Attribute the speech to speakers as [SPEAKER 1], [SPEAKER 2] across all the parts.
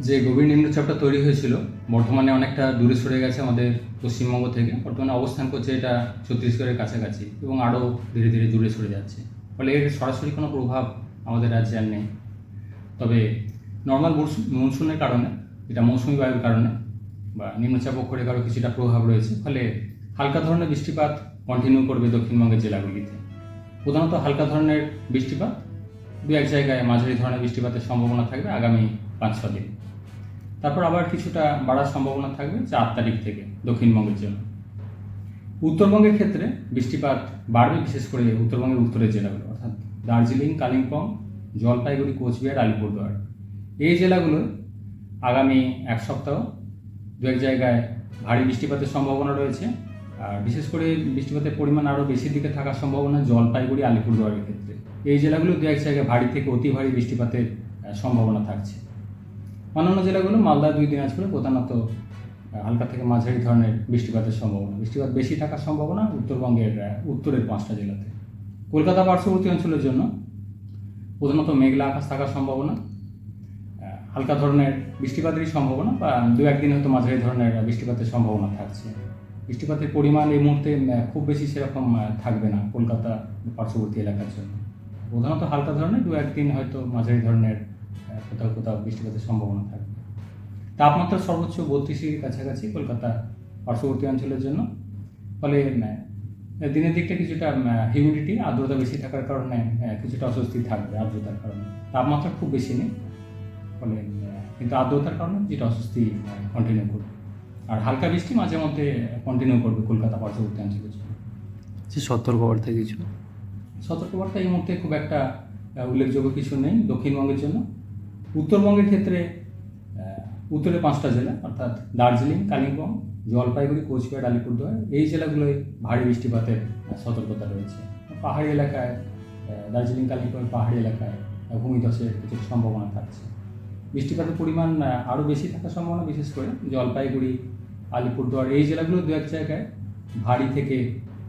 [SPEAKER 1] যে গভীর নিম্নচাপটা তৈরি হয়েছিল বর্তমানে অনেকটা দূরে সরে গেছে আমাদের পশ্চিমবঙ্গ থেকে। বর্তমানে অবস্থান করছে এটা ছত্তিশগড়ের কাছাকাছি এবং আরও ধীরে ধীরে দূরে সরে যাচ্ছে। ফলে এর সরাসরি কোনো প্রভাব আমাদের রাজ্যে আর নেই। তবে নর্মাল মনসুনের কারণে, এটা মৌসুমি বায়ুর কারণে বা নিম্নচাপ অক্ষরেখারও কিছুটা প্রভাব রয়েছে। ফলে হালকা ধরনের বৃষ্টিপাত কন্টিনিউ করবে দক্ষিণবঙ্গের জেলাগুলিতে। প্রধানত হালকা ধরনের বৃষ্টিপাত, দু এক জায়গায় মাঝারি ধরনের বৃষ্টিপাতের সম্ভাবনা থাকবে আগামী 5-6 দিন। তারপর আবার কিছুটা বাড়ার সম্ভাবনা থাকবে 4 তারিখ থেকে দক্ষিণবঙ্গের জন্য। উত্তরবঙ্গের ক্ষেত্রে বৃষ্টিপাত বাড়বে, বিশেষ করে উত্তরবঙ্গের উত্তরের জেলাগুলো অর্থাৎ দার্জিলিং, কালিম্পং, জলপাইগুড়ি, কোচবিহার, আলিপুরদুয়ার। এই জেলাগুলো আগামী এক সপ্তাহ দু এক জায়গায় ভারী বৃষ্টিপাতের সম্ভাবনা রয়েছে। আর বিশেষ করে বৃষ্টিপাতের পরিমাণ আরও বেশির দিকে থাকার সম্ভাবনা জলপাইগুড়ি, আলিপুরদুয়ারের ক্ষেত্রে। এই জেলাগুলো দু এক জায়গায় ভারী থেকে অতি ভারী বৃষ্টিপাতের সম্ভাবনা থাকছে। অন্যান্য জেলাগুলো মালদা, 2 দিনাজপুরে প্রধানত হালকা থেকে মাঝারি ধরনের বৃষ্টিপাতের সম্ভাবনা। বৃষ্টিপাত বেশি থাকার সম্ভাবনা উত্তরবঙ্গের উত্তরের 5টা জেলাতে। কলকাতা পার্শ্ববর্তী অঞ্চলের জন্য প্রধানত মেঘলা আকাশ থাকার সম্ভাবনা, হালকা ধরনের বৃষ্টিপাতেরই সম্ভাবনা বা 2-1 দিন হয়তো মাঝারি ধরনের বৃষ্টিপাতের সম্ভাবনা থাকছে। বৃষ্টিপাতের পরিমাণ এই মুহূর্তে খুব বেশি সেরকম থাকবে না কলকাতা পার্শ্ববর্তী এলাকার জন্য। প্রধানত হালকা ধরনের 2-1 দিন হয়তো মাঝারি ধরনের কোথাও কোথাও বৃষ্টিপাতের সম্ভাবনা থাকবে। তাপমাত্রা সর্বোচ্চ 32-এর কাছাকাছি কলকাতা পার্শ্ববর্তী অঞ্চলের জন্য। ফলে দিনের দিকটা কিছুটা হিউমিডিটি, আর্দ্রতা বেশি থাকার কারণে কিছুটা অস্বস্তি থাকবে আর্দ্রতার কারণে। তাপমাত্রা খুব বেশি নেই, ফলে কিন্তু আর্দ্রতার কারণে যেটা অস্বস্তি কন্টিনিউ করবে। আর হালকা বৃষ্টি মাঝে মধ্যে কন্টিনিউ করবে কলকাতা পার্শ্ববর্তী অঞ্চলের জন্য।
[SPEAKER 2] যে সতর্কবার্তা কিছু
[SPEAKER 1] সতর্কবার্তা এই মুহূর্তে খুব একটা উল্লেখযোগ্য কিছু নেই দক্ষিণবঙ্গের জন্য। উত্তরবঙ্গের ক্ষেত্রে উত্তরে 5টা জেলা অর্থাৎ দার্জিলিং, কালিম্পং, জলপাইগুড়ি, কোচবিহার, আলিপুরদুয়ার এই জেলাগুলোয় ভারী বৃষ্টিপাতের সতর্কতা রয়েছে। পাহাড়ি এলাকায় দার্জিলিং, কালিম্পং পাহাড়ি এলাকায় ভূমিধসের কিছু সম্ভাবনা থাকছে। বৃষ্টিপাতের পরিমাণ আরও বেশি থাকার সম্ভাবনা, বিশেষ করে জলপাইগুড়ি, আলিপুরদুয়ার এই জেলাগুলো 2-1 জায়গায় ভারী থেকে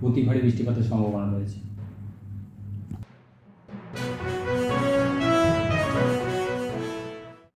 [SPEAKER 1] অতি ভারী বৃষ্টিপাতের সম্ভাবনা রয়েছে।